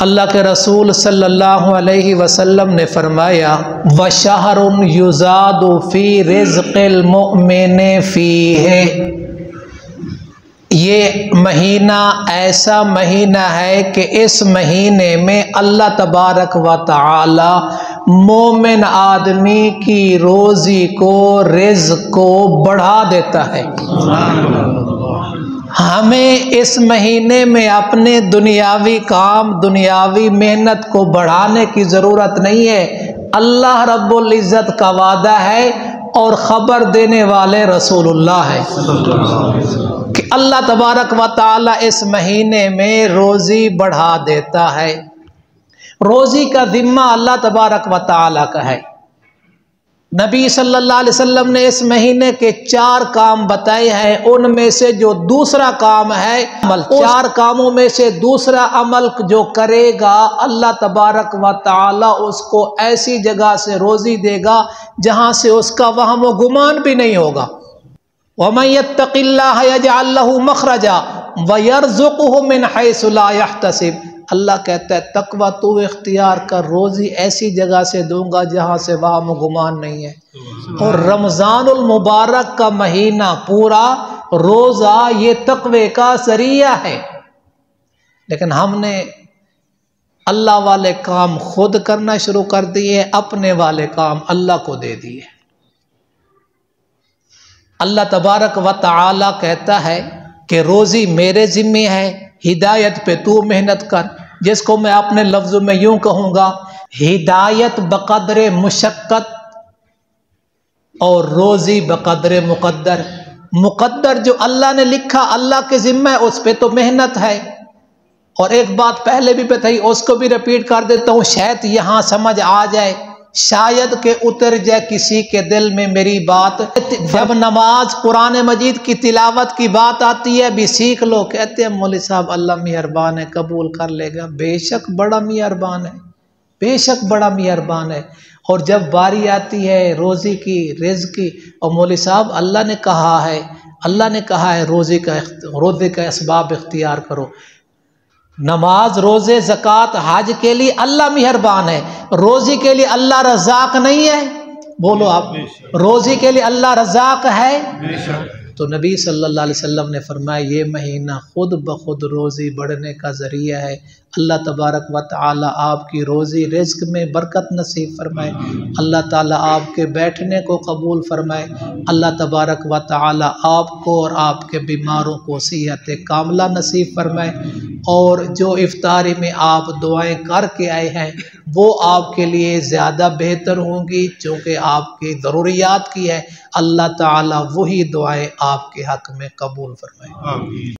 अल्लाह के रसूल सल्लल्लाहु अलैहि वसल्लम ने फरमाया, वशहरुन युज़ादु फी रिज़्क़िल मुमिन फीहे, ये महीना ऐसा महीना है कि इस महीने में अल्लाह तबारक व तआला मोमिन आदमी की रोज़ी को, रिज़्क़ को बढ़ा देता है। हमें इस महीने में अपने दुनियावी काम, दुनियावी मेहनत को बढ़ाने की ज़रूरत नहीं है। अल्लाह रब्बुल इज़्ज़त का वादा है और ख़बर देने वाले रसूलुल्लाह है कि अल्लाह तबारक व तआला इस महीने में रोज़ी बढ़ा देता है। रोज़ी का ज़िम्मा अल्लाह तबारक व तआला का है। नबी सल्लल्लाहु अलैहि वसल्लम ने इस महीने के 4 काम बताए हैं, उनमें से जो दूसरा काम है अमल, 4 कामों में से दूसरा अमल जो करेगा अल्लाह तबारक व तआला उसको ऐसी जगह से रोज़ी देगा जहां से उसका वहम व गुमान भी नहीं होगा। वमन यत्तक़िल्लाह यजअल लहू मखरजा व यरज़ुक़हु मिन हैसु ला यहतसिब। अल्लाह कहता है तकवा तू इख्तियार कर, रोज़ी ऐसी जगह से दूंगा जहाँ से वहम गुमान नहीं है। और रमज़ानुल मुबारक का महीना पूरा रोज़ा ये तकवे का ज़रिया है। लेकिन हमने अल्लाह वाले काम खुद करना शुरू कर दिए, अपने वाले काम अल्लाह को दे दिए। अल्लाह तबारक व तआला कहता है कि रोज़ी मेरे ज़िम्मे है, हिदायत पे तू मेहनत कर। जिसको मैं अपने लफ्ज़ों में यूं कहूँगा, हिदायत बक़द्रे मुशक्क़त और रोज़ी बक़द्रे मुक़द्दर। मुक़द्दर जो अल्लाह ने लिखा, अल्लाह के ज़िम्मे, उस पे तो मेहनत है। और एक बात पहले भी बताई, उसको भी रिपीट कर देता हूँ, शायद यहाँ समझ आ जाए, शायद के उतर जाए किसी के दिल में मेरी बात। जब नमाज कुरान मजीद की तिलावत की बात आती है भी सीख लो, कहते हैं मौलवी साहब अल्लाह मेहरबान है, कबूल कर लेगा। बेशक बड़ा मेहरबान है, बेशक बड़ा मेहरबान है। और जब बारी आती है रोज़ी की, रिज़्क़ की, और मौलवी साहब अल्लाह ने कहा है, अल्लाह ने कहा है रोज़ी का असबाब इख्तियार करो। नमाज, रोज़े, ज़कात, हज के लिए अल्लाह मेहरबान है, रोज़ी के लिए अल्लाह रज़ाक नहीं है। बोलो आप, रोज़ी के लिए अल्लाह रज़ाक है। तो नबी सल्लल्लाहु अलैहि वसल्लम ने फरमाया ये महीना खुद ब खुद रोज़ी बढ़ने का ज़रिया है। अल्लाह तबारक व तआला आपकी रोज़ी रिज़्क़ में बरकत नसीब फरमाए। अल्लाह ताला आपके बैठने को कबूल फरमाए। अल्लाह तबारक व तआला आपको और आपके बीमारों को सेहत कामला नसीब फरमाए। और जो इफ्तारी में आप दुआएं करके आए हैं वो आपके लिए ज़्यादा बेहतर होंगी, चूँकि आपकी ज़रूरियात की है। अल्लाह ताला वही दुआएं आपके हक़ में कबूल फरमाए।